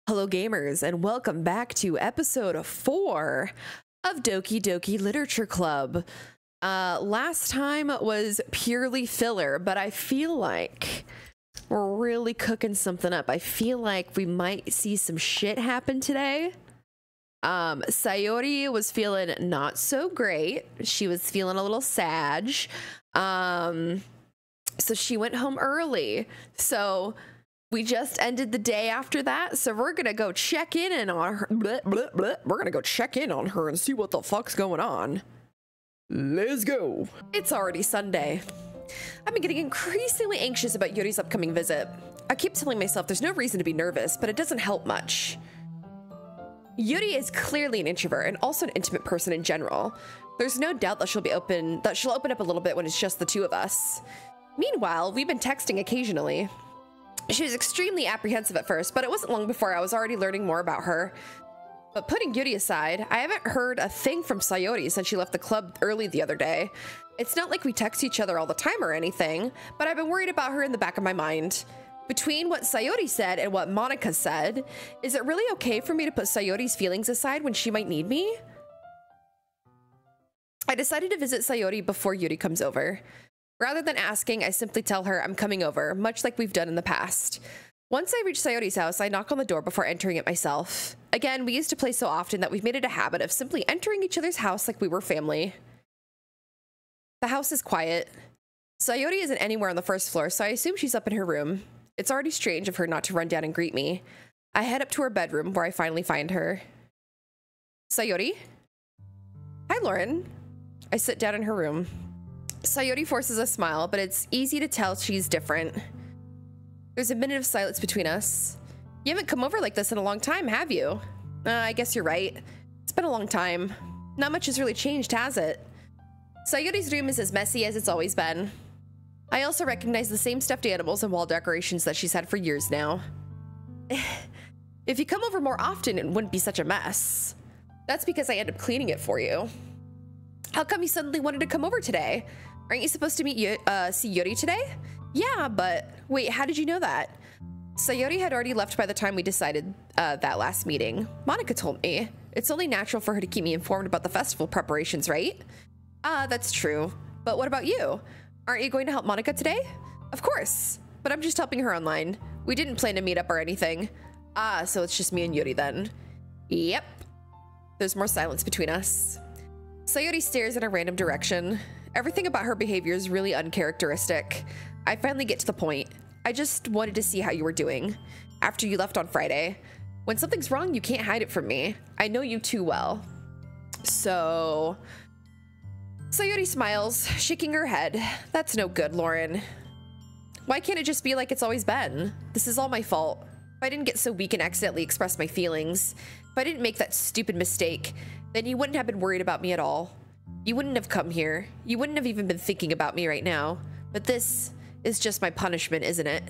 Hello gamers, and welcome back to episode 4 of Doki Doki Literature Club. Last time was purely filler, but I feel like we're really cooking something up. I feel like we might see some shit happen today. Sayori was feeling not so great. She was feeling a little sad. So she went home early. So we just ended the day after that, so we're gonna go check in on her. We're gonna go check in on her and see what the fuck's going on. Let's go. It's already Sunday. I've been getting increasingly anxious about Yuri's upcoming visit. I keep telling myself there's no reason to be nervous, but it doesn't help much. Yuri is clearly an introvert and also an intimate person in general. There's no doubt that she'll open up a little bit when it's just the two of us. Meanwhile, we've been texting occasionally. She was extremely apprehensive at first, but it wasn't long before I was already learning more about her. But putting Yuri aside, I haven't heard a thing from Sayori since she left the club early the other day. It's not like we text each other all the time or anything, but I've been worried about her in the back of my mind. Between what Sayori said and what Monica said, is it really okay for me to put Sayori's feelings aside when she might need me? I decided to visit Sayori before Yuri comes over. Rather than asking, I simply tell her I'm coming over, much like we've done in the past. Once I reach Sayori's house, I knock on the door before entering it myself. Again, we used to play so often that we've made it a habit of simply entering each other's house like we were family. The house is quiet. Sayori isn't anywhere on the first floor, so I assume she's up in her room. It's already strange of her not to run down and greet me. I head up to her bedroom, where I finally find her. Sayori? Hi, Lauren. I sit down in her room. Sayori forces a smile, but it's easy to tell she's different. There's a minute of silence between us. You haven't come over like this in a long time, have you? I guess you're right. It's been a long time. Not much has really changed, has it? Sayori's room is as messy as it's always been. I also recognize the same stuffed animals and wall decorations that she's had for years now. If you come over more often, it wouldn't be such a mess. That's because I end up cleaning it for you. How come you suddenly wanted to come over today? Aren't you supposed to see Yuri today? Yeah, but wait, how did you know that? Sayori had already left by the time we decided that last meeting. Monica told me. It's only natural for her to keep me informed about the festival preparations, right? That's true. But what about you? Aren't you going to help Monica today? Of course, but I'm just helping her online. We didn't plan to meet up or anything. So it's just me and Yuri then. Yep. There's more silence between us. Sayori stares in a random direction. Everything about her behavior is really uncharacteristic. I finally get to the point. I just wanted to see how you were doing after you left on Friday. When something's wrong, you can't hide it from me. I know you too well. So... Sayori smiles, shaking her head. That's no good, Lauren. Why can't it just be like it's always been? This is all my fault. If I didn't get so weak and accidentally express my feelings, if I didn't make that stupid mistake, then you wouldn't have been worried about me at all. You wouldn't have come here. You wouldn't have even been thinking about me right now. But this is just my punishment, isn't it?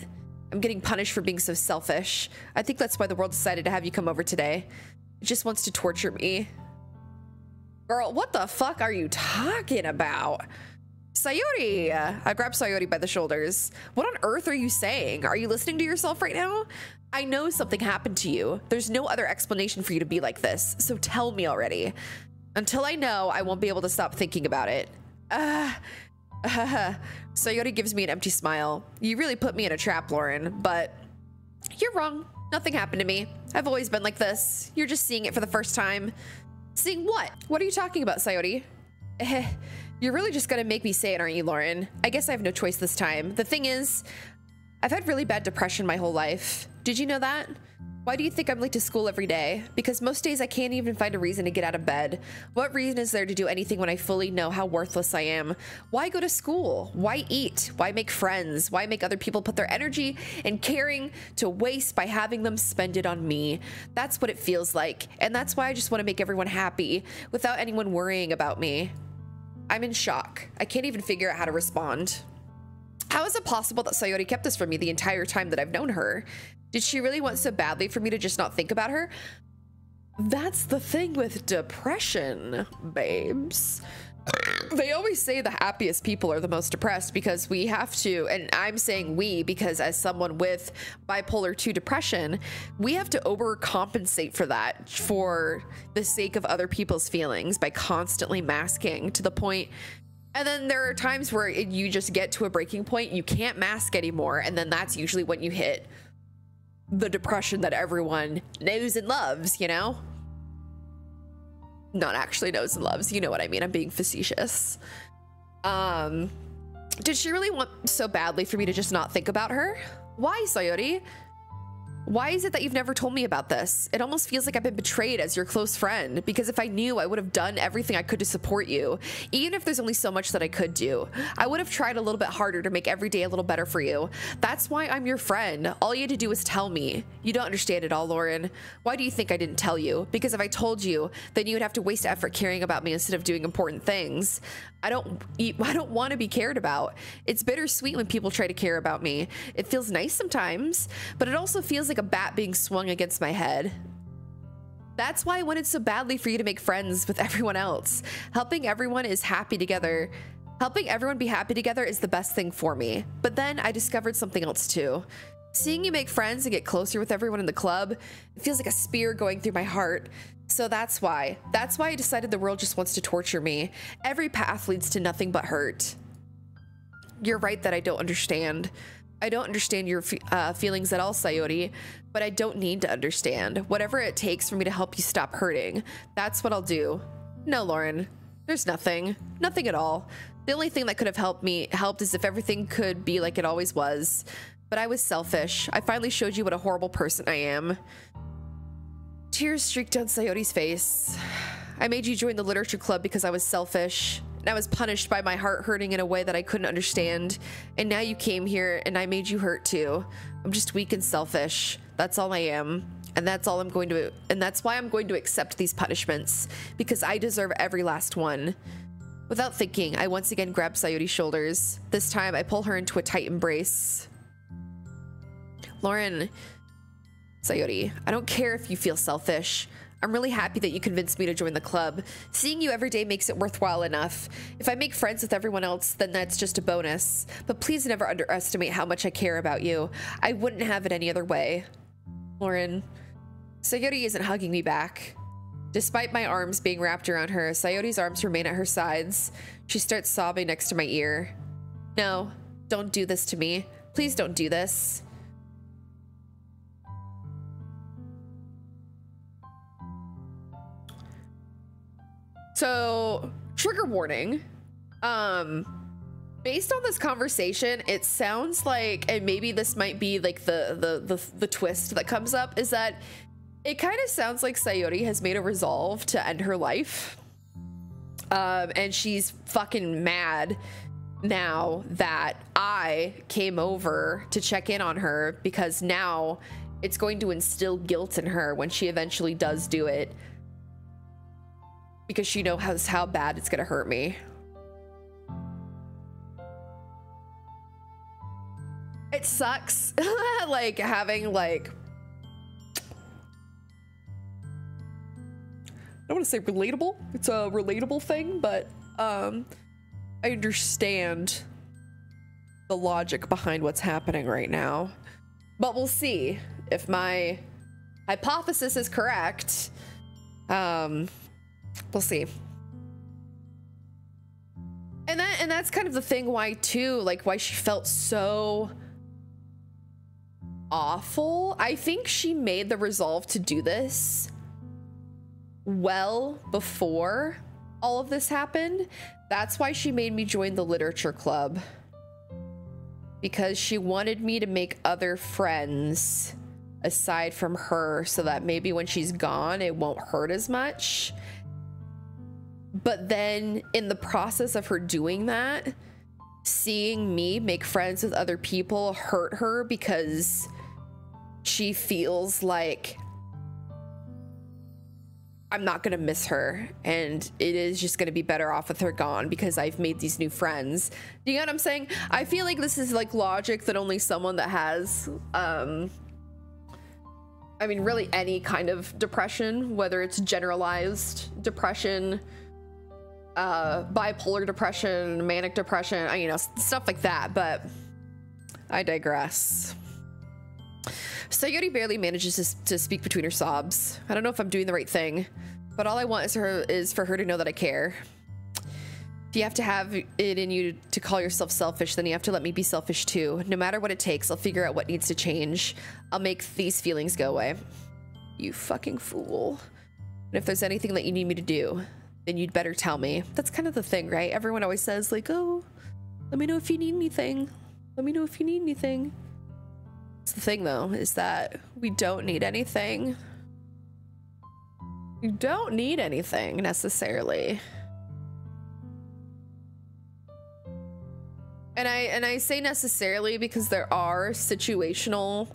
I'm getting punished for being so selfish. I think that's why the world decided to have you come over today. It just wants to torture me. Girl, what the fuck are you talking about? Sayori! I grab Sayori by the shoulders. What on earth are you saying? Are you listening to yourself right now? I know something happened to you. There's no other explanation for you to be like this, so tell me already. Until I know, I won't be able to stop thinking about it. Sayori gives me an empty smile. You really put me in a trap, Lauren, but you're wrong. Nothing happened to me. I've always been like this. You're just seeing it for the first time. Seeing what? What are you talking about, Sayori? You're really just gonna make me say it, aren't you, Lauren? I guess I have no choice this time. The thing is, I've had really bad depression my whole life. Did you know that? Why do you think I'm late to school every day? Because most days I can't even find a reason to get out of bed. What reason is there to do anything when I fully know how worthless I am? Why go to school? Why eat? Why make friends? Why make other people put their energy and caring to waste by having them spend it on me? That's what it feels like. And that's why I just want to make everyone happy without anyone worrying about me. I'm in shock. I can't even figure out how to respond. How is it possible that Sayori kept this from me the entire time that I've known her? Did she really want so badly for me to just not think about her? That's the thing with depression, babes. They always say the happiest people are the most depressed because we have to, and I'm saying we because as someone with bipolar 2 depression, we have to overcompensate for that for the sake of other people's feelings by constantly masking to the point. And then there are times where you just get to a breaking point, you can't mask anymore, and then that's usually when you hit the depression that everyone knows and loves, you know? Not actually knows and loves, you know what I mean? I'm being facetious. Did she really want so badly for me to just not think about her? Why, Sayori? Why is it that you've never told me about this? It almost feels like I've been betrayed as your close friend, because if I knew, I would have done everything I could to support you, even if there's only so much that I could do. I would have tried a little bit harder to make every day a little better for you. That's why I'm your friend. All you had to do was tell me. You don't understand it all, Lauren. Why do you think I didn't tell you? Because if I told you, then you would have to waste effort caring about me instead of doing important things. I don't want to be cared about. It's bittersweet when people try to care about me. It feels nice sometimes, but it also feels like a bat being swung against my head. That's why I wanted so badly for you to make friends with everyone else. Helping everyone be happy together is the best thing for me. But then I discovered something else too. Seeing you make friends and get closer with everyone in the club, it feels like a spear going through my heart. So that's why I decided the world just wants to torture me. Every path leads to nothing but hurt. You're right that I don't understand. I don't understand your feelings at all, Sayori, but I don't need to understand. Whatever it takes for me to help you stop hurting, that's what I'll do. No, Lauren, there's nothing at all. The only thing that could have helped is if everything could be like it always was. But I was selfish. I finally showed you what a horrible person I am. Tears streaked down Sayori's face. I made you join the literature club because I was selfish. And I was punished by my heart hurting in a way that I couldn't understand. And now you came here and I made you hurt too. I'm just weak and selfish. That's all I am. And that's why I'm going to accept these punishments, because I deserve every last one. Without thinking, I once again grab Sayori's shoulders. This time I pull her into a tight embrace. Lauren, Sayori, I don't care if you feel selfish. I'm really happy that you convinced me to join the club. Seeing you every day makes it worthwhile enough. If I make friends with everyone else, then that's just a bonus. But please never underestimate how much I care about you. I wouldn't have it any other way. Lauren, Sayori isn't hugging me back. Despite my arms being wrapped around her, Sayori's arms remain at her sides. She starts sobbing next to my ear. No, don't do this to me. Please don't do this. So, trigger warning. Based on this conversation, it sounds like, and maybe this might be like the twist that comes up, is that it kind of sounds like Sayori has made a resolve to end her life. And she's fucking mad now that I came over to check in on her, because now it's going to instill guilt in her when she eventually does do it, because she knows how bad it's gonna hurt me. It sucks like having like, I don't want to say relatable. It's a relatable thing, but I understand the logic behind what's happening right now. But we'll see if my hypothesis is correct. We'll see. And that's kind of the thing why too, like why she felt so awful. I think she made the resolve to do this well before all of this happened. That's why she made me join the literature club, because she wanted me to make other friends aside from her, so that maybe when she's gone it won't hurt as much. But then in the process of her doing that, seeing me make friends with other people hurt her, because she feels like I'm not gonna miss her, and it is just gonna be better off with her gone because I've made these new friends. Do you know what I'm saying? I feel like this is like logic that only someone that has I mean really any kind of depression, whether it's generalized depression, bipolar depression, manic depression, you know, stuff like that, but I digress. Sayori barely manages to speak between her sobs. I don't know if I'm doing the right thing, but all I want is for her to know that I care. If you have to have it in you to call yourself selfish, then you have to let me be selfish too. No matter what it takes, I'll figure out what needs to change. I'll make these feelings go away. You fucking fool. And if there's anything that you need me to do, then you'd better tell me. That's kind of the thing, right? Everyone always says like, oh, let me know if you need anything. Let me know if you need anything. It's the thing though, is that we don't need anything. We don't need anything necessarily. And I say necessarily because there are situational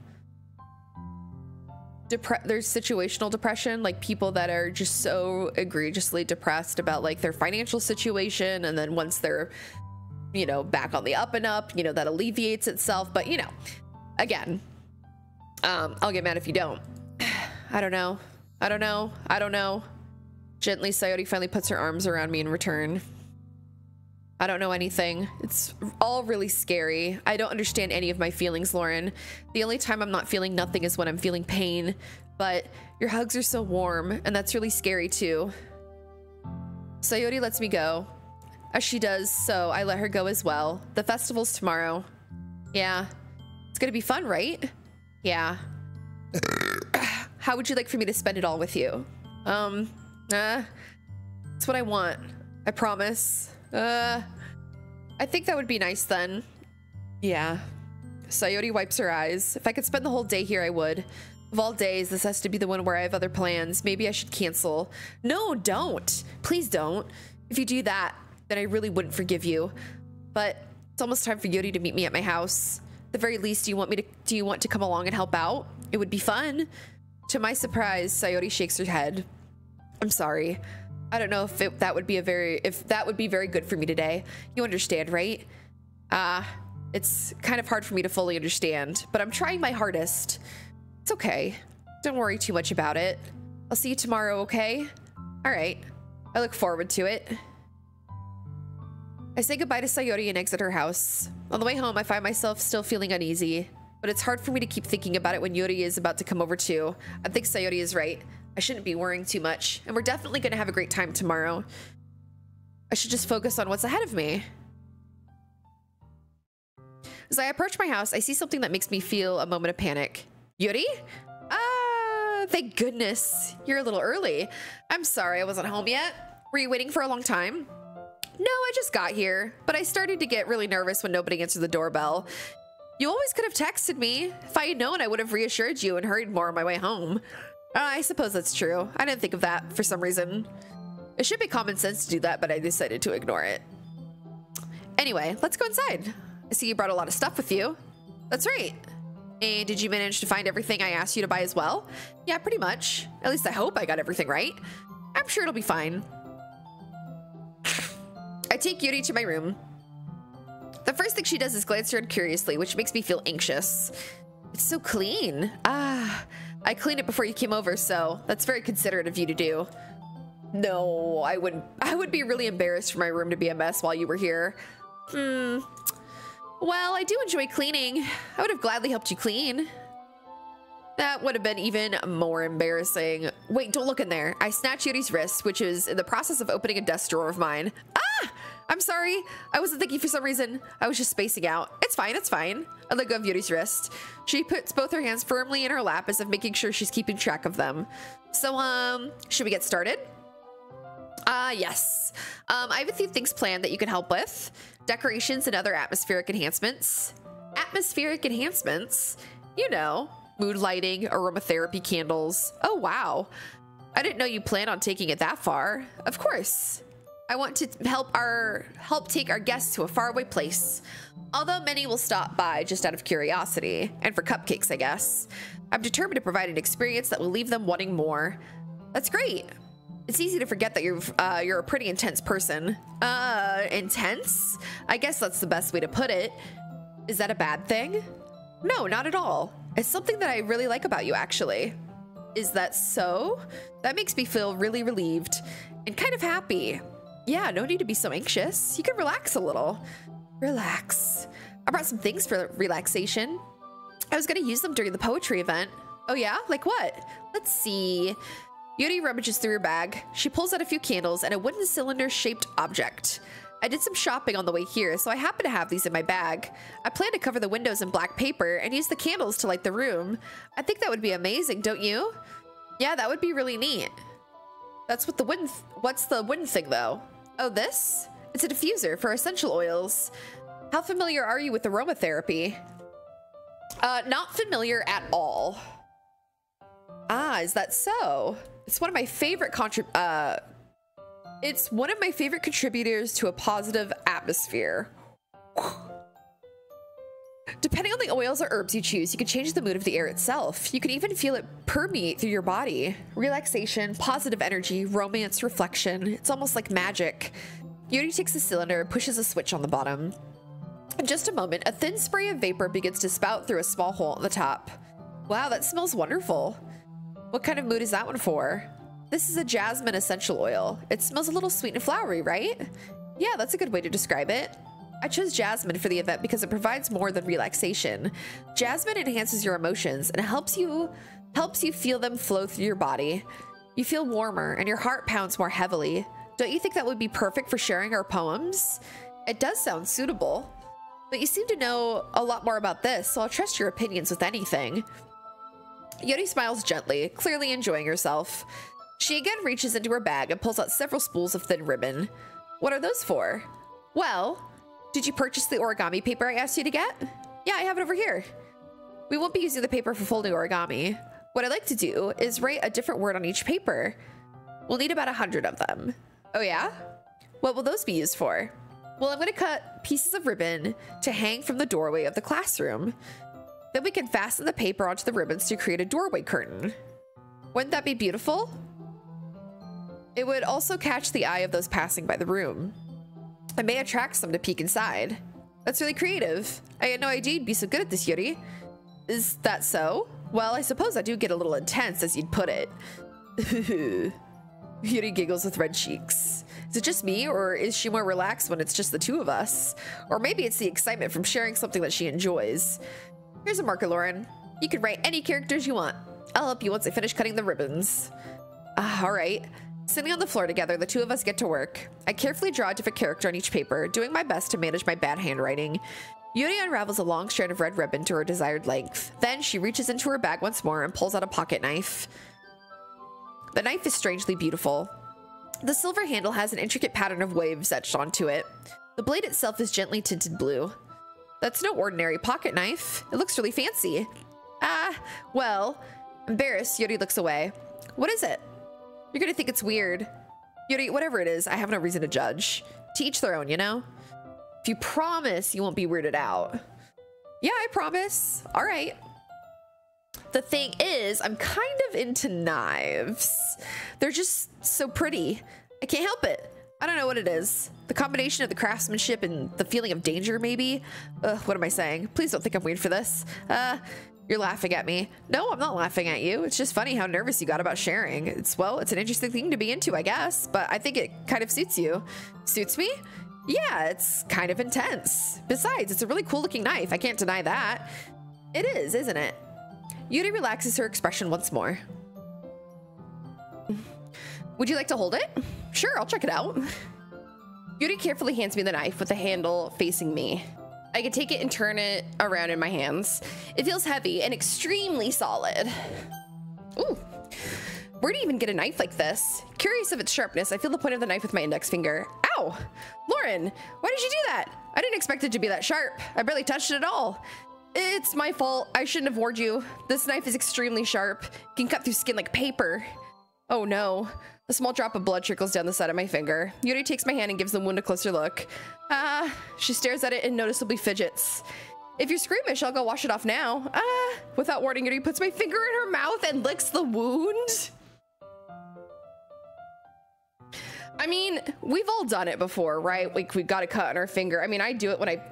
depression, like people that are just so egregiously depressed about like their financial situation, and then once they're, you know, back on the up and up, you know, that alleviates itself. But you know, again, I'll get mad if you don't. I don't know. Gently, Sayori finally puts her arms around me in return. I don't know anything. It's all really scary. I don't understand any of my feelings, Lauren. The only time I'm not feeling nothing is when I'm feeling pain, but your hugs are so warm, and that's really scary too. Sayori lets me go. As she does, so I let her go as well. The festival's tomorrow. Yeah. It's gonna be fun, right? Yeah. How would you like for me to spend it all with you? It's what I want. I promise. I think that would be nice then. Yeah. Sayori wipes her eyes. If I could spend the whole day here, I would. Of all days, this has to be the one where I have other plans. Maybe I should cancel. No, don't. Please don't. If you do that, then I really wouldn't forgive you. But it's almost time for Yuri to meet me at my house. At the very least, do you want to come along and help out? It would be fun. To my surprise, Sayori shakes her head. I'm sorry. I don't know if that would be very good for me today. You understand, right? It's kind of hard for me to fully understand, but I'm trying my hardest. It's okay. Don't worry too much about it. I'll see you tomorrow, okay? All right. I look forward to it. I say goodbye to Sayori and exit her house. On the way home, I find myself still feeling uneasy, but it's hard for me to keep thinking about it when Yuri is about to come over too. I think Sayori is right. I shouldn't be worrying too much, and we're definitely going to have a great time tomorrow. I should just focus on what's ahead of me. As I approach my house, I see something that makes me feel a moment of panic. Yuri? Thank goodness. You're a little early. I'm sorry I wasn't home yet. Were you waiting for a long time? No, I just got here, but I started to get really nervous when nobody answered the doorbell. You always could have texted me. If I had known, I would have reassured you and hurried more on my way home. I suppose that's true. I didn't think of that for some reason. It should be common sense to do that, but I decided to ignore it. Anyway, let's go inside. I see you brought a lot of stuff with you. That's right. And did you manage to find everything I asked you to buy as well? Yeah, pretty much. At least I hope I got everything right. I'm sure it'll be fine. I take Yuri to my room. The first thing she does is glance around curiously, which makes me feel anxious. It's so clean. I cleaned it before you came over, so that's very considerate of you to do. No, I wouldn't. I would be really embarrassed for my room to be a mess while you were here. Well, I do enjoy cleaning. I would have gladly helped you clean. That would have been even more embarrassing. Wait, don't look in there. I snatch Yuri's wrist, which is in the process of opening a desk drawer of mine. I'm sorry. I wasn't thinking for some reason. I was just spacing out. It's fine, it's fine. I let go of Yuri's wrist. She puts both her hands firmly in her lap as if making sure she's keeping track of them. So, should we get started? Yes. I have a few things planned that you can help with. Decorations and other atmospheric enhancements. Atmospheric enhancements? You know, mood lighting, aromatherapy candles. Oh, wow. I didn't know you plan on taking it that far. Of course. I want to help take our guests to a faraway place. Although many will stop by just out of curiosity, and for cupcakes, I guess. I'm determined to provide an experience that will leave them wanting more. That's great. It's easy to forget that you're a pretty intense person. Intense? I guess that's the best way to put it. Is that a bad thing? No, not at all. It's something that I really like about you, actually. Is that so? That makes me feel really relieved and kind of happy. Yeah, no need to be so anxious. You can relax a little. Relax. I brought some things for relaxation. I was gonna use them during the poetry event. Oh yeah? Like what? Let's see. Yuri rummages through her bag. She pulls out a few candles and a wooden cylinder-shaped object. I did some shopping on the way here, so I happen to have these in my bag. I plan to cover the windows in black paper and use the candles to light the room. I think that would be amazing, don't you? Yeah, that would be really neat. That's what the wooden... What's the wooden thing, though? Oh, this? It's a diffuser for essential oils. How familiar are you with aromatherapy? Not familiar at all. Ah, is that so? It's one of my favorite It's one of my favorite contributors to a positive atmosphere. Depending on the oils or herbs you choose, you can change the mood of the air itself. You can even feel it permeate through your body. Relaxation, positive energy, romance, reflection. It's almost like magic. Yuri takes the cylinder and pushes a switch on the bottom. In just a moment, a thin spray of vapor begins to spout through a small hole at the top. Wow, that smells wonderful. What kind of mood is that one for? This is a jasmine essential oil. It smells a little sweet and flowery, right? Yeah, that's a good way to describe it. I chose jasmine for the event because it provides more than relaxation. Jasmine enhances your emotions and helps you feel them flow through your body. You feel warmer and your heart pounds more heavily. Don't you think that would be perfect for sharing our poems? It does sound suitable. But you seem to know a lot more about this, so I'll trust your opinions with anything. Yuri smiles gently, clearly enjoying herself. She again reaches into her bag and pulls out several spools of thin ribbon. What are those for? Well, did you purchase the origami paper I asked you to get? Yeah, I have it over here. We won't be using the paper for folding origami. What I'd like to do is write a different word on each paper. We'll need about 100 of them. Oh yeah? What will those be used for? Well, I'm going to cut pieces of ribbon to hang from the doorway of the classroom. Then we can fasten the paper onto the ribbons to create a doorway curtain. Wouldn't that be beautiful? It would also catch the eye of those passing by the room. It may attract some to peek inside. That's really creative. I had no idea you'd be so good at this, Yuri. Is that so? Well, I suppose I do get a little intense, as you'd put it. Yuri giggles with red cheeks. Is it just me, or is she more relaxed when it's just the two of us? Or maybe it's the excitement from sharing something that she enjoys. Here's a marker, Lauren. You can write any characters you want. I'll help you once I finish cutting the ribbons. All right. Sitting on the floor together, the two of us get to work. I carefully draw a different character on each paper, doing my best to manage my bad handwriting. Yuri unravels a long strand of red ribbon to her desired length. Then she reaches into her bag once more and pulls out a pocket knife. The knife is strangely beautiful. The silver handle has an intricate pattern of waves etched onto it. The blade itself is gently tinted blue. That's no ordinary pocket knife. It looks really fancy. Well, embarrassed, Yuri looks away. What is it? You're gonna think it's weird. Yuri, whatever it is, I have no reason to judge. To each their own, you know? If you promise you won't be weirded out. Yeah, I promise. All right. The thing is, I'm kind of into knives. They're just so pretty. I can't help it. I don't know what it is. The combination of the craftsmanship and the feeling of danger, maybe? What am I saying? Please don't think I'm weird for this. You're laughing at me. No, I'm not laughing at you. It's just funny how nervous you got about sharing. It's an interesting thing to be into, I guess, but I think it kind of suits you. Suits me? Yeah, it's kind of intense. Besides, it's a really cool looking knife. I can't deny that. It is, isn't it? Yuri relaxes her expression once more. Would you like to hold it? Sure, I'll check it out. Yuri carefully hands me the knife with the handle facing me. I can take it and turn it around in my hands. It feels heavy and extremely solid. Ooh, where do you even get a knife like this? Curious of its sharpness, I feel the point of the knife with my index finger. Ow! Lauren, why did you do that? I didn't expect it to be that sharp. I barely touched it at all. It's my fault. I shouldn't have warned you. This knife is extremely sharp. It can cut through skin like paper. Oh no. A small drop of blood trickles down the side of my finger. Yuri takes my hand and gives the wound a closer look. She stares at it and noticeably fidgets. If you're squeamish, I'll go wash it off now. Without warning, Yuri puts my finger in her mouth and licks the wound. I mean, we've all done it before, right? Like, we got a cut on our finger. I mean, I do it when I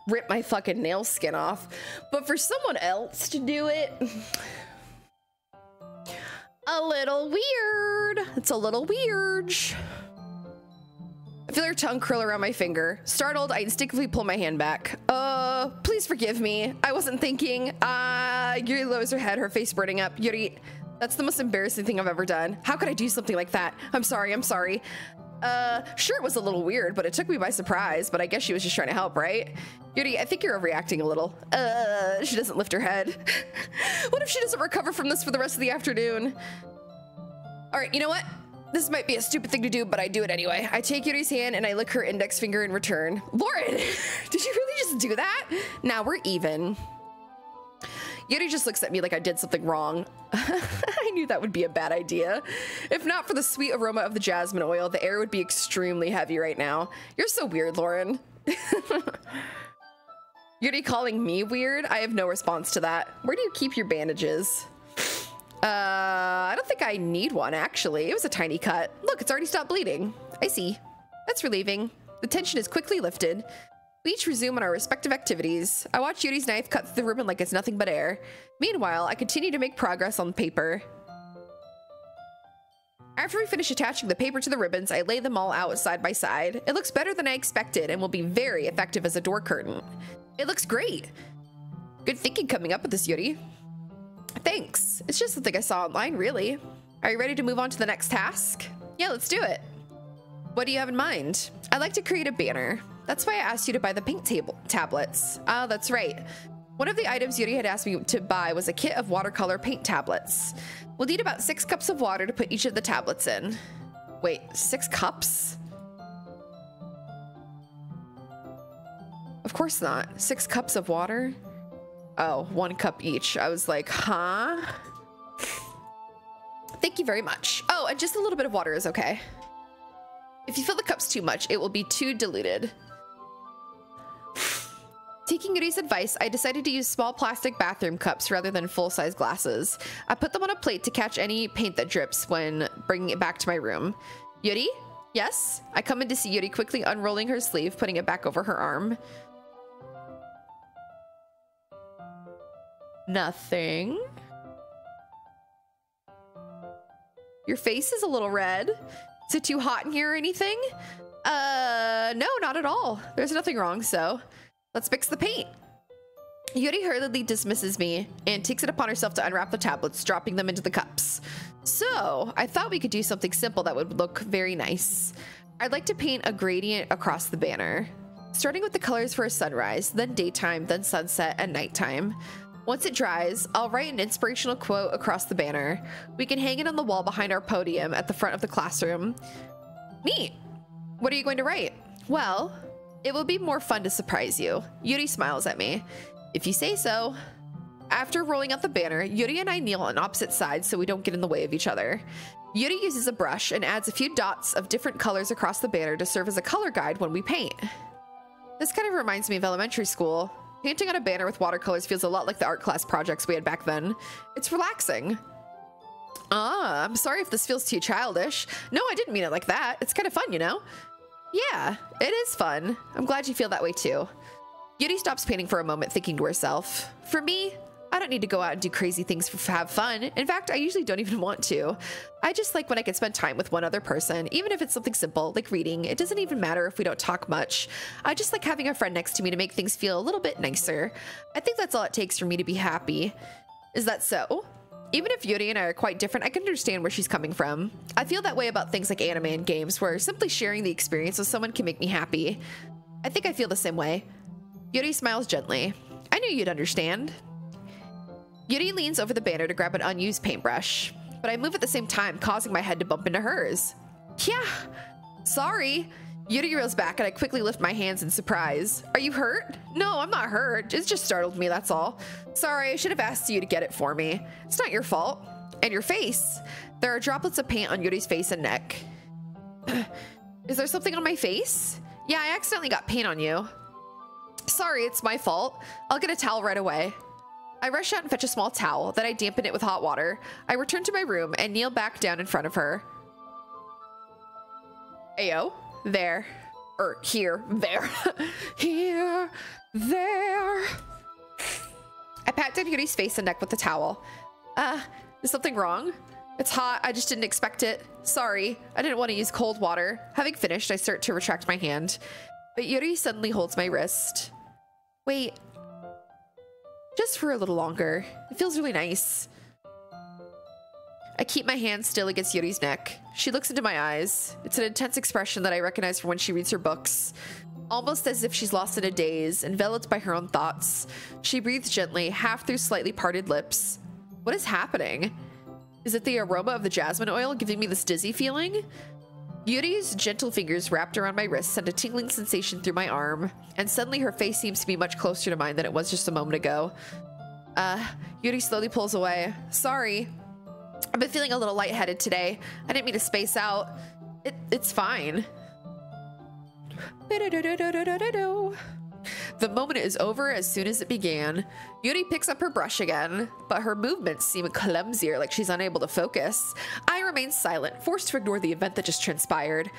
rip my fucking nail skin off. But for someone else to do it... a little weird. It's a little weird. I feel her tongue curl around my finger. Startled, I instinctively pull my hand back. Please forgive me. I wasn't thinking. Yuri lowers her head, her face burning up. Yuri, that's the most embarrassing thing I've ever done. How could I do something like that? I'm sorry. Sure, it was a little weird, but it took me by surprise, but I guess she was just trying to help, right? Yuri, I think you're overreacting a little. She doesn't lift her head. What if she doesn't recover from this for the rest of the afternoon? All right, you know what? This might be a stupid thing to do, but I do it anyway. I take Yuri's hand and I lick her index finger in return. Lauren, did you really just do that? Now we're even. Yuri just looks at me like I did something wrong. I knew that would be a bad idea. If not for the sweet aroma of the jasmine oil, the air would be extremely heavy right now. You're so weird, Lauren. Yuri calling me weird? I have no response to that. Where do you keep your bandages? I don't think I need one, actually. It was a tiny cut. Look, it's already stopped bleeding. I see. That's relieving. The tension is quickly lifted. We each resume on our respective activities. I watch Yuri's knife cut through the ribbon like it's nothing but air. Meanwhile, I continue to make progress on the paper. After we finish attaching the paper to the ribbons, I lay them all out side by side. It looks better than I expected and will be very effective as a door curtain. It looks great. Good thinking coming up with this, Yuri. Thanks. It's just something I saw online, really. Are you ready to move on to the next task? Yeah, let's do it. What do you have in mind? I'd like to create a banner. That's why I asked you to buy the paint tablets. Ah, that's right. One of the items Yuri had asked me to buy was a kit of watercolor paint tablets. We'll need about 6 cups of water to put each of the tablets in. Wait, 6 cups? Of course not. 6 cups of water? Oh, 1 cup each. I was like, huh? Thank you very much. Oh, and just a little bit of water is okay. If you fill the cups too much, it will be too diluted. Taking Yuri's advice, I decided to use small plastic bathroom cups rather than full-size glasses. I put them on a plate to catch any paint that drips when bringing it back to my room. Yuri? Yes? I come in to see Yuri quickly unrolling her sleeve, putting it back over her arm. Nothing. Your face is a little red. Is it too hot in here or anything? No, not at all. There's nothing wrong, so let's mix the paint. Yuri hurriedly dismisses me and takes it upon herself to unwrap the tablets, dropping them into the cups. So, I thought we could do something simple that would look very nice. I'd like to paint a gradient across the banner, starting with the colors for a sunrise, then daytime, then sunset, and nighttime. Once it dries, I'll write an inspirational quote across the banner. We can hang it on the wall behind our podium at the front of the classroom. Neat! What are you going to write? Well, it will be more fun to surprise you. Yuri smiles at me. If you say so. After rolling out the banner, Yuri and I kneel on opposite sides so we don't get in the way of each other. Yuri uses a brush and adds a few dots of different colors across the banner to serve as a color guide when we paint. This kind of reminds me of elementary school. Painting on a banner with watercolors feels a lot like the art class projects we had back then. It's relaxing. Ah, I'm sorry if this feels too childish. No, I didn't mean it like that. It's kind of fun, you know? Yeah, it is fun. I'm glad you feel that way too. Yuri stops painting for a moment, thinking to herself. For me, I don't need to go out and do crazy things to have fun. In fact, I usually don't even want to. I just like when I can spend time with one other person, even if it's something simple, like reading. It doesn't even matter if we don't talk much. I just like having a friend next to me to make things feel a little bit nicer. I think that's all it takes for me to be happy. Is that so? Even if Yuri and I are quite different, I can understand where she's coming from. I feel that way about things like anime and games, where simply sharing the experience with someone can make me happy. I think I feel the same way. Yuri smiles gently. I knew you'd understand. Yuri leans over the banner to grab an unused paintbrush, but I move at the same time, causing my head to bump into hers. Yeah, sorry. Yuri reels back and I quickly lift my hands in surprise. Are you hurt? No, I'm not hurt. It just startled me, that's all. Sorry, I should have asked you to get it for me. It's not your fault. And your face. There are droplets of paint on Yuri's face and neck. Is there something on my face? Yeah, I accidentally got paint on you. Sorry, it's my fault. I'll get a towel right away. I rush out and fetch a small towel, then I dampen it with hot water. I return to my room and kneel back down in front of her. Ayo, there, or here, there, here, there. I pat down Yuri's face and neck with the towel. Is something wrong? It's hot. I just didn't expect it. Sorry. I didn't want to use cold water. Having finished, I start to retract my hand. But Yuri suddenly holds my wrist. Wait. Just for a little longer. It feels really nice. I keep my hand still against Yuri's neck. She looks into my eyes. It's an intense expression that I recognize from when she reads her books. Almost as if she's lost in a daze, enveloped by her own thoughts. She breathes gently, half through slightly parted lips. What is happening? Is it the aroma of the jasmine oil giving me this dizzy feeling? Yuri's gentle fingers wrapped around my wrist send a tingling sensation through my arm, and suddenly her face seems to be much closer to mine than it was just a moment ago. Yuri slowly pulls away. Sorry. I've been feeling a little lightheaded today. I didn't mean to space out. It's fine. The moment is over as soon as it began. Yuri picks up her brush again, but her movements seem clumsier, like she's unable to focus. I remain silent, forced to ignore the event that just transpired.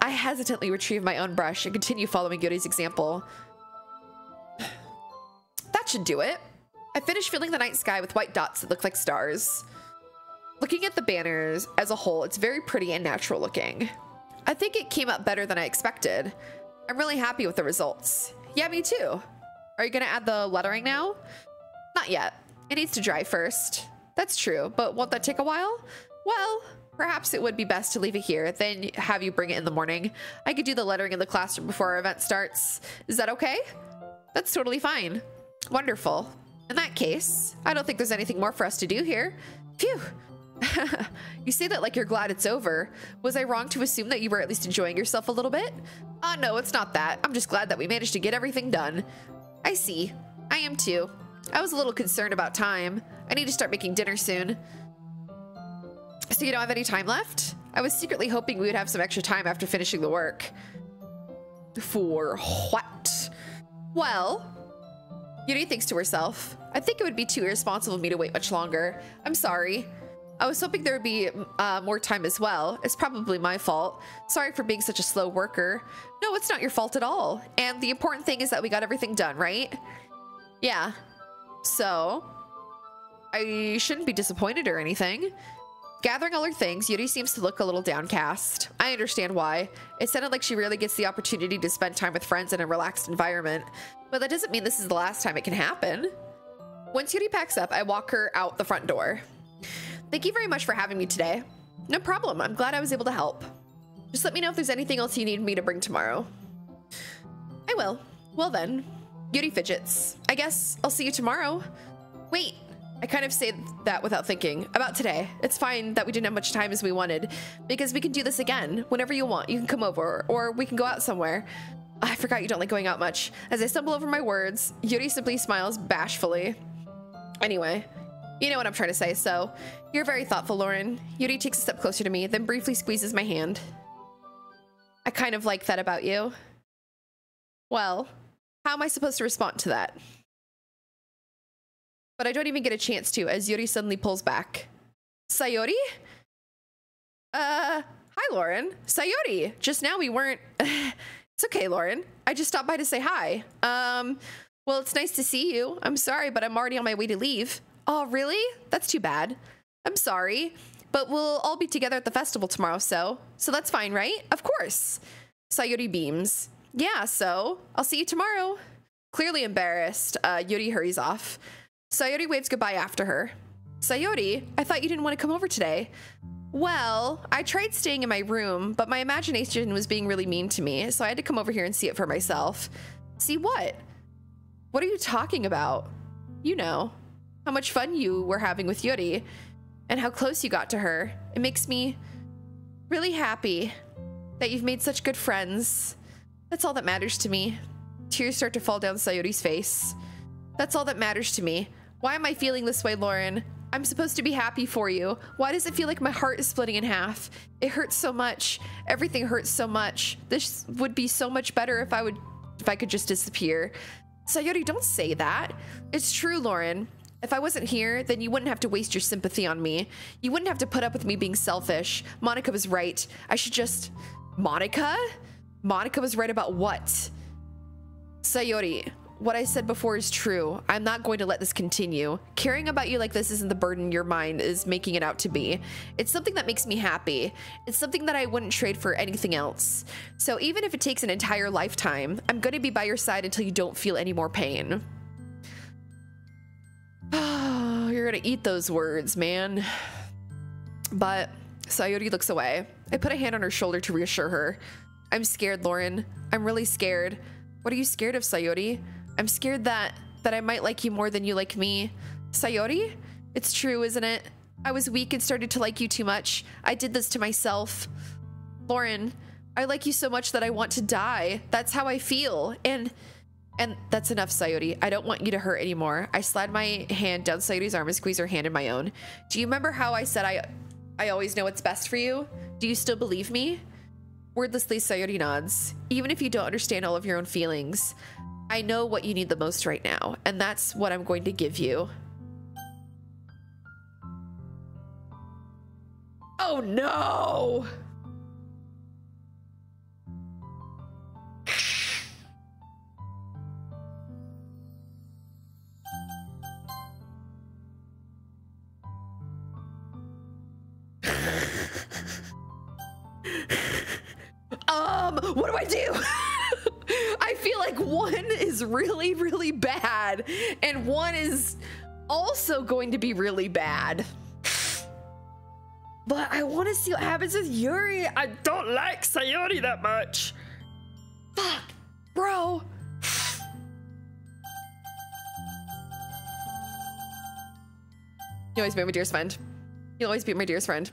I hesitantly retrieve my own brush and continue following Yuri's example. That should do it. I finish filling the night sky with white dots that look like stars. Looking at the banners as a whole, it's very pretty and natural looking. I think it came out better than I expected. I'm really happy with the results. Yeah, me too. Are you gonna add the lettering now? Not yet. It needs to dry first. That's true, but won't that take a while? Well, perhaps it would be best to leave it here, then have you bring it in the morning. I could do the lettering in the classroom before our event starts. Is that okay? That's totally fine. Wonderful. In that case, I don't think there's anything more for us to do here. Phew. You say that like you're glad it's over. Was I wrong to assume that you were at least enjoying yourself a little bit? No, it's not that. I'm just glad that we managed to get everything done. I see. I am too. I was a little concerned about time. I need to start making dinner soon. So you don't have any time left? I was secretly hoping we would have some extra time after finishing the work. For what? Well, Yuri thinks to herself, I think it would be too irresponsible of me to wait much longer. I'm sorry. I was hoping there would be more time as well. It's probably my fault. Sorry for being such a slow worker. No, it's not your fault at all. And the important thing is that we got everything done, right? Yeah. So, I shouldn't be disappointed or anything. Gathering all her things, Yuri seems to look a little downcast. I understand why. It sounded like she really gets the opportunity to spend time with friends in a relaxed environment. But that doesn't mean this is the last time it can happen. Once Yuri packs up, I walk her out the front door. Thank you very much for having me today. No problem. I'm glad I was able to help. Just let me know if there's anything else you need me to bring tomorrow. I will. Well then. Yuri fidgets. I guess I'll see you tomorrow. Wait. I kind of say that without thinking. About today. It's fine that we didn't have much time as we wanted, because we can do this again. Whenever you want, you can come over, or we can go out somewhere. I forgot you don't like going out much. As I stumble over my words, Yuri simply smiles bashfully. Anyway. You know what I'm trying to say, so you're very thoughtful, Lauren. Yuri takes a step closer to me, then briefly squeezes my hand. I kind of like that about you. Well, how am I supposed to respond to that? But I don't even get a chance to, as Yuri suddenly pulls back. Sayori? Hi, Lauren. Sayori. Just now we weren't... It's okay, Lauren. I just stopped by to say hi. Well, it's nice to see you. I'm sorry, but I'm already on my way to leave. Oh, really? That's too bad. I'm sorry, but we'll all be together at the festival tomorrow, so that's fine, right? Of course. Sayori beams. Yeah, so I'll see you tomorrow. Clearly embarrassed, Yuri hurries off. Sayori waves goodbye after her. Sayori, I thought you didn't want to come over today. Well, I tried staying in my room, but my imagination was being really mean to me, so I had to come over here and see it for myself. See what? What are you talking about? You know. How much fun you were having with Yuri, and how close you got to her. It makes me really happy that you've made such good friends. That's all that matters to me. Tears start to fall down Sayori's face. That's all that matters to me. Why am I feeling this way, Lauren? I'm supposed to be happy for you. Why does it feel like my heart is splitting in half? It hurts so much. Everything hurts so much. This would be so much better if I could just disappear. Sayori, don't say that. It's true, Lauren. If I wasn't here, then you wouldn't have to waste your sympathy on me. You wouldn't have to put up with me being selfish. Monica was right. I should just... Monica? Monica was right about what? Sayori, what I said before is true. I'm not going to let this continue. Caring about you like this isn't the burden your mind is making it out to be. It's something that makes me happy. It's something that I wouldn't trade for anything else. So even if it takes an entire lifetime, I'm going to be by your side until you don't feel any more pain. Oh, you're going to eat those words, man. But Sayori looks away. I put a hand on her shoulder to reassure her. I'm scared, Lauren. I'm really scared. What are you scared of, Sayori? I'm scared that I might like you more than you like me. Sayori? It's true, isn't it? I was weak and started to like you too much. I did this to myself. Lauren, I like you so much that I want to die. That's how I feel. And that's enough, Sayori. I don't want you to hurt anymore. I slide my hand down Sayori's arm and squeeze her hand in my own. Do you remember how I said I always know what's best for you? Do you still believe me? Wordlessly, Sayori nods. Even if you don't understand all of your own feelings, I know what you need the most right now, and that's what I'm going to give you. Oh no! What do I do? I feel like one is really, really bad, and one is also going to be really bad. But I want to see what happens with Yuri. I don't like Sayori that much. Fuck, bro. You'll always be my dearest friend. You'll always be my dearest friend.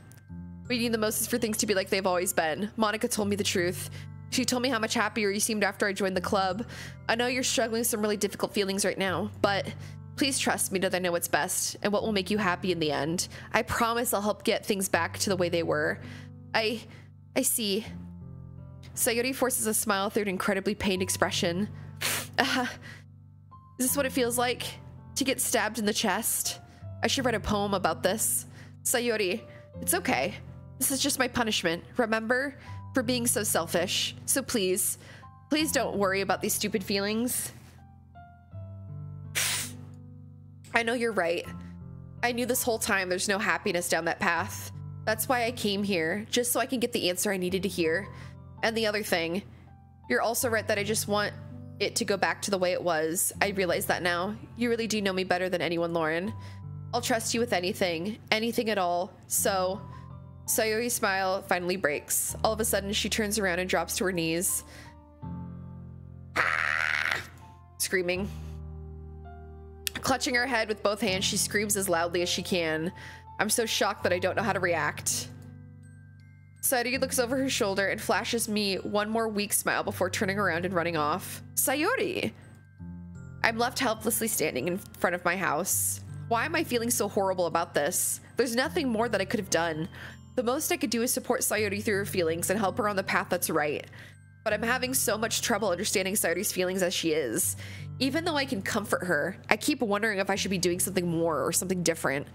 What you need the most is for things to be like they've always been. Monica told me the truth. She told me how much happier you seemed after I joined the club. I know you're struggling with some really difficult feelings right now, but please trust me that I know what's best and what will make you happy in the end. I promise I'll help get things back to the way they were. I see. Sayori forces a smile through an incredibly pained expression. Is this what it feels like? To get stabbed in the chest? I should write a poem about this. Sayori, it's okay. This is just my punishment, remember? For being so selfish. So please don't worry about these stupid feelings. I know you're right. I knew this whole time there's no happiness down that path. That's why I came here, just so I can get the answer I needed to hear. And the other thing, you're also right that I just want it to go back to the way it was. I realize that now. You really do know me better than anyone, Lauren. I'll trust you with anything at all. So, Sayori's smile finally breaks. All of a sudden, she turns around and drops to her knees. Screaming. Clutching her head with both hands, she screams as loudly as she can. I'm so shocked that I don't know how to react. Sayori looks over her shoulder and flashes me one more weak smile before turning around and running off. Sayori! I'm left helplessly standing in front of my house. Why am I feeling so horrible about this? There's nothing more that I could have done. The most I could do is support Sayori through her feelings and help her on the path that's right. But I'm having so much trouble understanding Sayori's feelings as she is. Even though I can comfort her, I keep wondering if I should be doing something more or something different.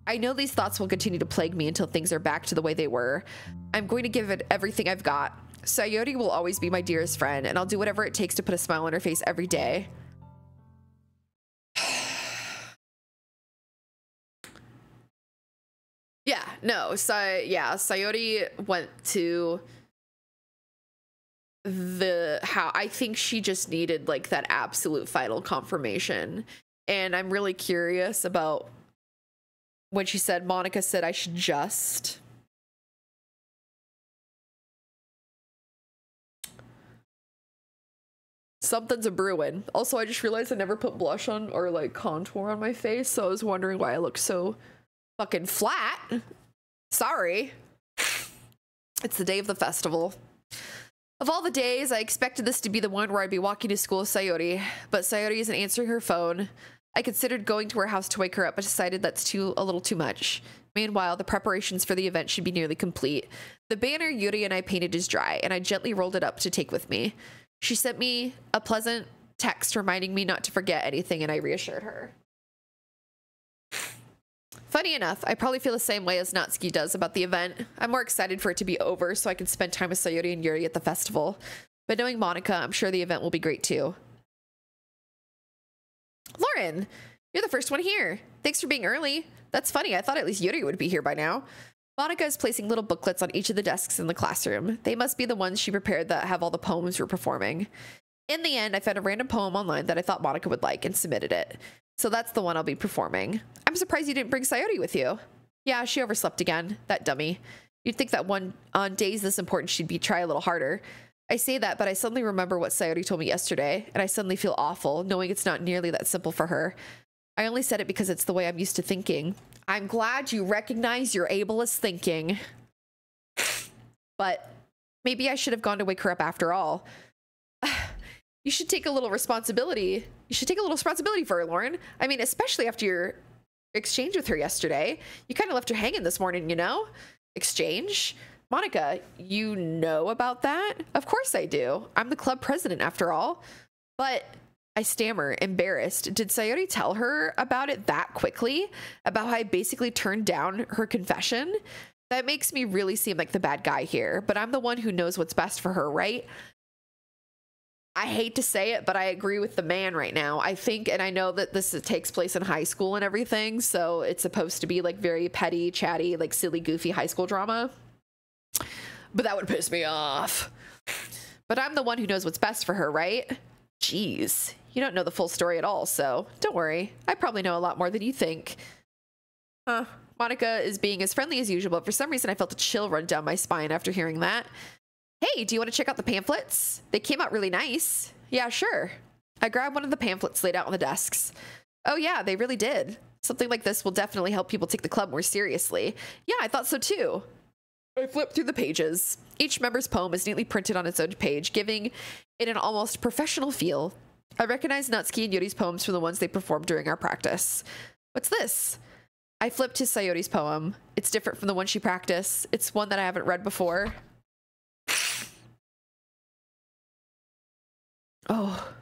I know these thoughts will continue to plague me until things are back to the way they were. I'm going to give it everything I've got. Sayori will always be my dearest friend, and I'll do whatever it takes to put a smile on her face every day. Yeah, no, Sayori went to how I think she just needed like that absolute final confirmation. And I'm really curious about when she said, Monica said I should just. Something's a brewing. Also, I just realized I never put blush on or like contour on my face, so I was wondering why I look so fucking flat. Sorry. It's the day of the festival. Of all the days, I expected this to be the one where I'd be walking to school with Sayori, but Sayori isn't answering her phone. I considered going to her house to wake her up, but decided that's a little too much. Meanwhile, the preparations for the event should be nearly complete. The banner Yuri and I painted is dry, and I gently rolled it up to take with me. She sent me a pleasant text reminding me not to forget anything, and I reassured her. Funny enough, I probably feel the same way as Natsuki does about the event. I'm more excited for it to be over so I can spend time with Sayori and Yuri at the festival. But knowing Monica, I'm sure the event will be great too. Lauren, you're the first one here. Thanks for being early. That's funny. I thought at least Yuri would be here by now. Monica is placing little booklets on each of the desks in the classroom. They must be the ones she prepared that have all the poems we're performing. In the end, I found a random poem online that I thought Monica would like and submitted it. So that's the one I'll be performing. I'm surprised you didn't bring Sayori with you. Yeah, she overslept again. That dummy. You'd think that on days this important she'd try a little harder. I say that, but I suddenly remember what Sayori told me yesterday, and I suddenly feel awful, knowing it's not nearly that simple for her. I only said it because it's the way I'm used to thinking. I'm glad you recognize your ableist thinking. But maybe I should have gone to wake her up after all. You should take a little responsibility. You should take a little responsibility for her, Lauren. I mean, especially after your exchange with her yesterday. You kind of left her hanging this morning, you know? Exchange? Monica, you know about that? Of course I do. I'm the club president after all. But I stammer, embarrassed. Did Sayori tell her about it that quickly? About how I basically turned down her confession? That makes me really seem like the bad guy here, but I'm the one who knows what's best for her, right? I hate to say it, but I agree with the man right now. I think, and I know that this takes place in high school and everything, so it's supposed to be like very petty, chatty, like silly, goofy high school drama. But that would piss me off. But I'm the one who knows what's best for her, right? Jeez, you don't know the full story at all, so don't worry. I probably know a lot more than you think. Monica is being as friendly as usual, but for some reason I felt a chill run down my spine after hearing that. Hey, do you want to check out the pamphlets? They came out really nice. Yeah, sure. I grabbed one of the pamphlets laid out on the desks. Oh yeah, they really did. Something like this will definitely help people take the club more seriously. Yeah, I thought so too. I flipped through the pages. Each member's poem is neatly printed on its own page, giving it an almost professional feel. I recognized Natsuki and Yuri's poems from the ones they performed during our practice. What's this? I flipped to Sayori's poem. It's different from the one she practiced. It's one that I haven't read before. Oh.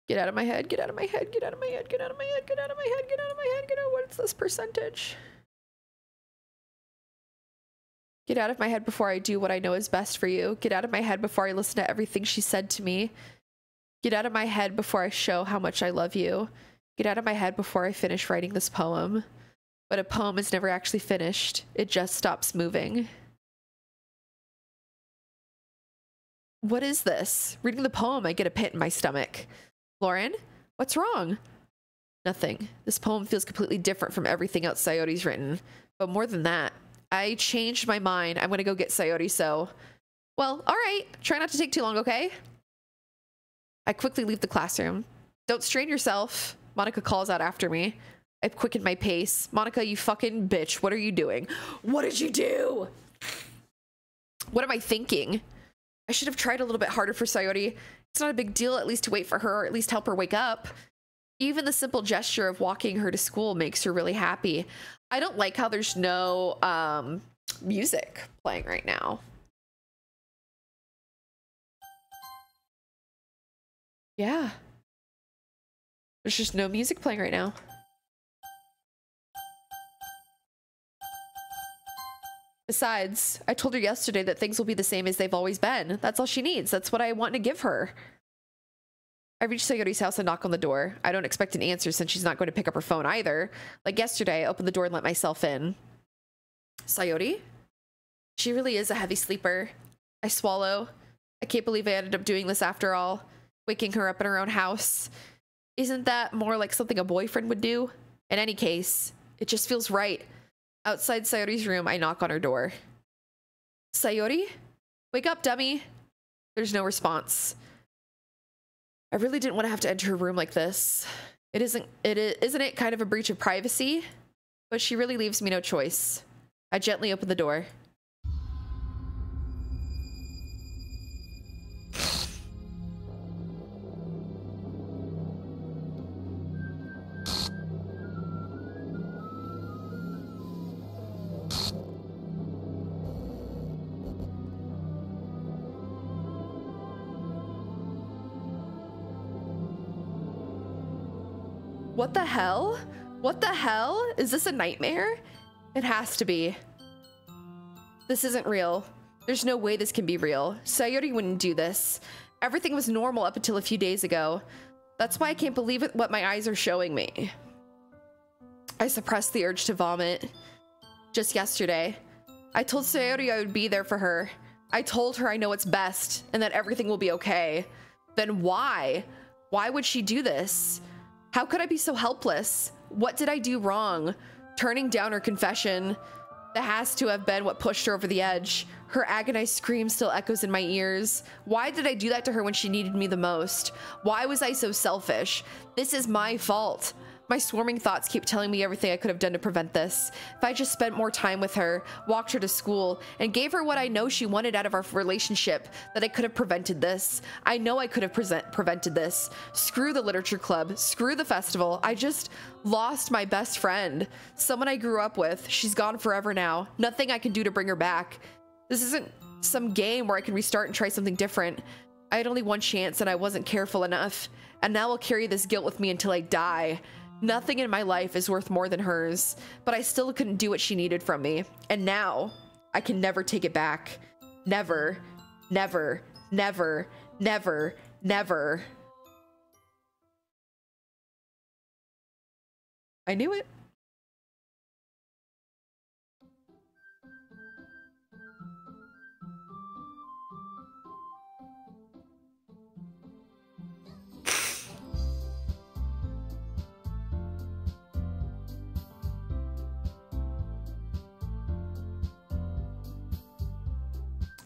Get out of my head, get out of my head, get out of my head, get out of my head, get out of my head, get out of my head, get out. What's this percentage? Get out of my head before I do what I know is best for you. Get out of my head before I listen to everything she said to me. Get out of my head before I show how much I love you. Get out of my head before I finish writing this poem. But a poem is never actually finished. It just stops moving. What is this? Reading the poem, I get a pit in my stomach. Lauren, what's wrong? Nothing. This poem feels completely different from everything else Sayori's written. But more than that, I changed my mind. I'm gonna go get Sayori, so... Well, alright. Try not to take too long, okay? I quickly leave the classroom. Don't strain yourself. Monica calls out after me. I quickened my pace. Monica, you fucking bitch. What are you doing? What did you do? What am I thinking? I should have tried a little bit harder for Sayori. It's not a big deal, at least to wait for her, or at least help her wake up. Even the simple gesture of walking her to school makes her really happy. I don't like how there's no music playing right now. Yeah. There's just no music playing right now. Besides, I told her yesterday that things will be the same as they've always been. That's all she needs. That's what I want to give her. I reach Sayori's house and knock on the door. I don't expect an answer since she's not going to pick up her phone either. Like yesterday, I opened the door and let myself in. Sayori? She really is a heavy sleeper. I swallow. I can't believe I ended up doing this after all. Waking her up in her own house. Isn't that more like something a boyfriend would do? In any case, it just feels right. Outside Sayori's room, I knock on her door. Sayori? Wake up, dummy. There's no response. I really didn't want to have to enter her room like this. Isn't it kind of a breach of privacy? But she really leaves me no choice. I gently open the door. What the hell? What the hell? Is this a nightmare? It has to be. This isn't real. There's no way this can be real. Sayori wouldn't do this. Everything was normal up until a few days ago. That's why I can't believe it, what my eyes are showing me. I suppressed the urge to vomit. Just yesterday, I told Sayori I would be there for her. I told her I know what's best and that everything will be okay. Then why? Why would she do this? How could I be so helpless? What did I do wrong? Turning down her confession. That has to have been what pushed her over the edge. Her agonized scream still echoes in my ears. Why did I do that to her when she needed me the most? Why was I so selfish? This is my fault. My swarming thoughts keep telling me everything I could have done to prevent this. If I just spent more time with her, walked her to school, and gave her what I know she wanted out of our relationship, that I could have prevented this. I know I could have prevented this. Screw the literature club. Screw the festival. I just lost my best friend. Someone I grew up with. She's gone forever now. Nothing I can do to bring her back. This isn't some game where I can restart and try something different. I had only one chance and I wasn't careful enough. And now I'll carry this guilt with me until I die. Nothing in my life is worth more than hers, but I still couldn't do what she needed from me. And now I can never take it back. Never, never, never, never, never. I knew it.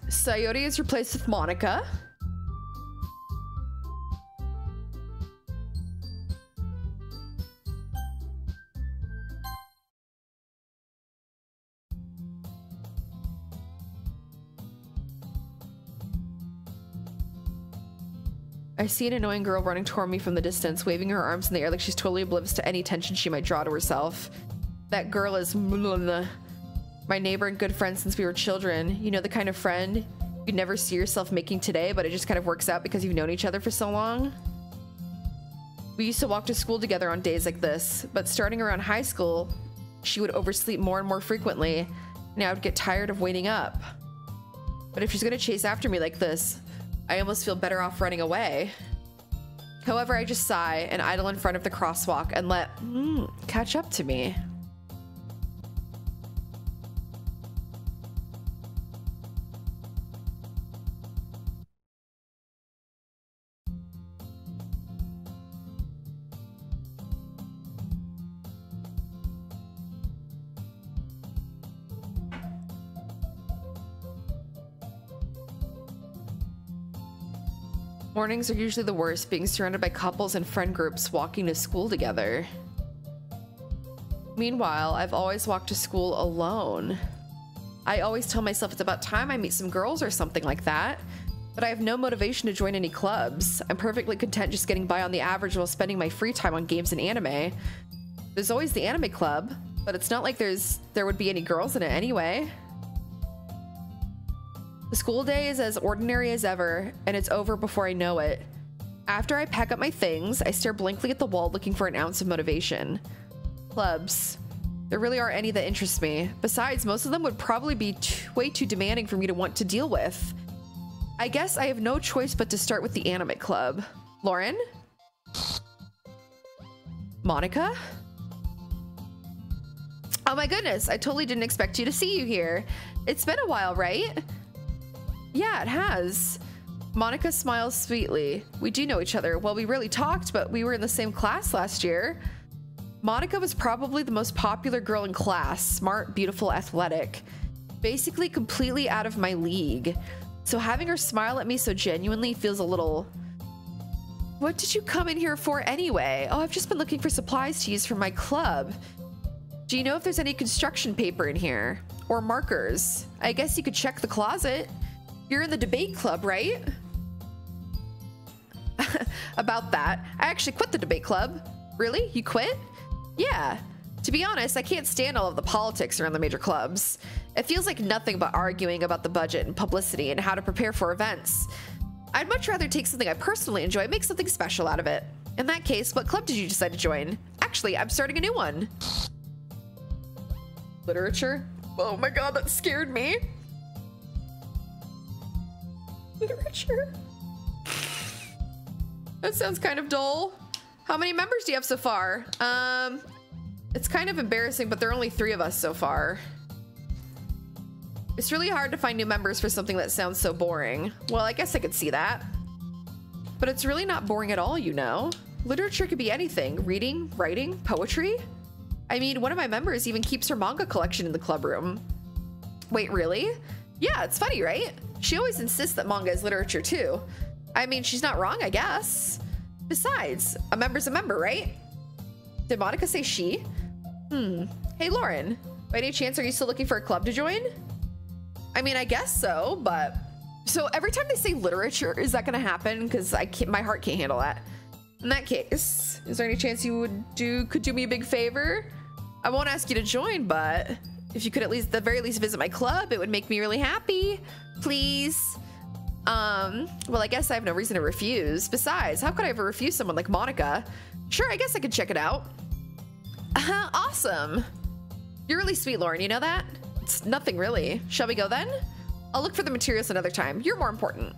Sayori is replaced with Monica. I see an annoying girl running toward me from the distance, waving her arms in the air like she's totally oblivious to any tension she might draw to herself. That girl is my neighbor and good friend since we were children. You know, the kind of friend you'd never see yourself making today, but it just kind of works out because you've known each other for so long. We used to walk to school together on days like this, but starting around high school, she would oversleep more and more frequently, and I would get tired of waiting up. But if she's gonna chase after me like this, I almost feel better off running away. However, I just sigh and idle in front of the crosswalk and let catch up to me. Mornings are usually the worst, being surrounded by couples and friend groups walking to school together. Meanwhile, I've always walked to school alone. I always tell myself it's about time I meet some girls or something like that, but I have no motivation to join any clubs. I'm perfectly content just getting by on the average while spending my free time on games and anime. There's always the anime club, but it's not like there would be any girls in it anyway. The school day is as ordinary as ever, and it's over before I know it. After I pack up my things, I stare blankly at the wall looking for an ounce of motivation. Clubs. There really aren't any that interest me. Besides, most of them would probably be way too demanding for me to want to deal with. I guess I have no choice but to start with the anime club. Lauren? Monica? Oh my goodness, I totally didn't expect you to see you here. It's been a while, right? Yeah, it has. Monica smiles sweetly. We do know each other. Well, we rarely talked, but we were in the same class last year. Monica was probably the most popular girl in class. Smart, beautiful, athletic. Basically completely out of my league. So having her smile at me so genuinely feels a little... What did you come in here for anyway? Oh, I've just been looking for supplies to use for my club. Do you know if there's any construction paper in here? Or markers? I guess you could check the closet. You're in the debate club, right? About that, I actually quit the debate club. Really? You quit? Yeah. To be honest, I can't stand all of the politics around the major clubs. It feels like nothing but arguing about the budget and publicity and how to prepare for events. I'd much rather take something I personally enjoy and make something special out of it. In that case, what club did you decide to join? Actually, I'm starting a new one. Literature? Oh my god, that scared me. Literature? That sounds kind of dull. How many members do you have so far? It's kind of embarrassing, but there are only 3 of us so far. It's really hard to find new members for something that sounds so boring. Well, I guess I could see that. But it's really not boring at all, you know? Literature could be anything. Reading, writing, poetry. I mean, one of my members even keeps her manga collection in the club room. Wait, really? Yeah, it's funny, right? She always insists that manga is literature too. I mean, she's not wrong, I guess. Besides, a member's a member, right? Did Monica say she? Hey, Lauren, by any chance are you still looking for a club to join? I mean, I guess so, but... So every time they say literature, is that gonna happen? Because my heart can't handle that. In that case, is there any chance you could do me a big favor? I won't ask you to join, but if you could at the very least visit my club, it would make me really happy. Please. Well, I guess I have no reason to refuse. Besides, how could I ever refuse someone like Monica? Sure, I guess I could check it out. Awesome. You're really sweet, Lauren, you know that? It's nothing really. Shall we go then? I'll look for the materials another time. You're more important.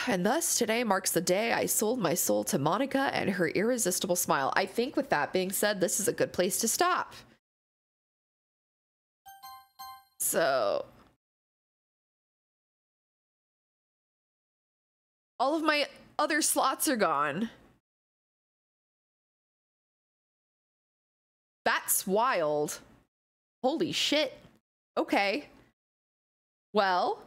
And thus, today marks the day I sold my soul to Monica and her irresistible smile. I think with that being said, this is a good place to stop. So... all of my other slots are gone. That's wild. Holy shit. Okay. Well...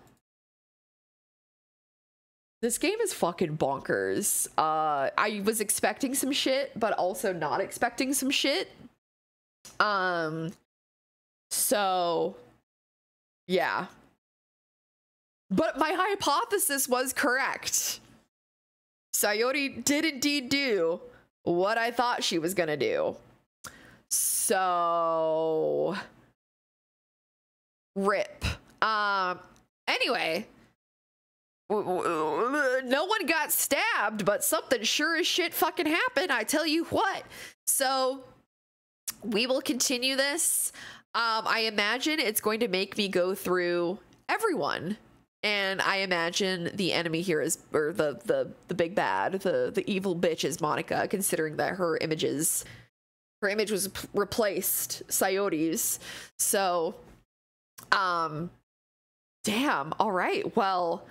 this game is fucking bonkers. I was expecting some shit, but also not expecting some shit. So, yeah. But my hypothesis was correct. Sayori did indeed do what I thought she was gonna do. So... rip. Anyway... no one got stabbed, but something sure as shit fucking happened, I tell you what. So we will continue this. I imagine it's going to make me go through everyone, and I imagine the enemy here is, or the big bad, the evil bitch is Monica, considering that her image was replaced Sayori's. So damn. All right, well,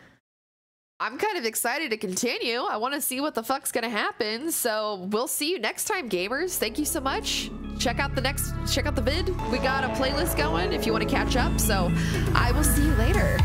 I'm kind of excited to continue. I want to see what the fuck's gonna happen. So we'll see you next time, gamers. Thank you so much. Check out the vid. We got a playlist going if you want to catch up. So I will see you later.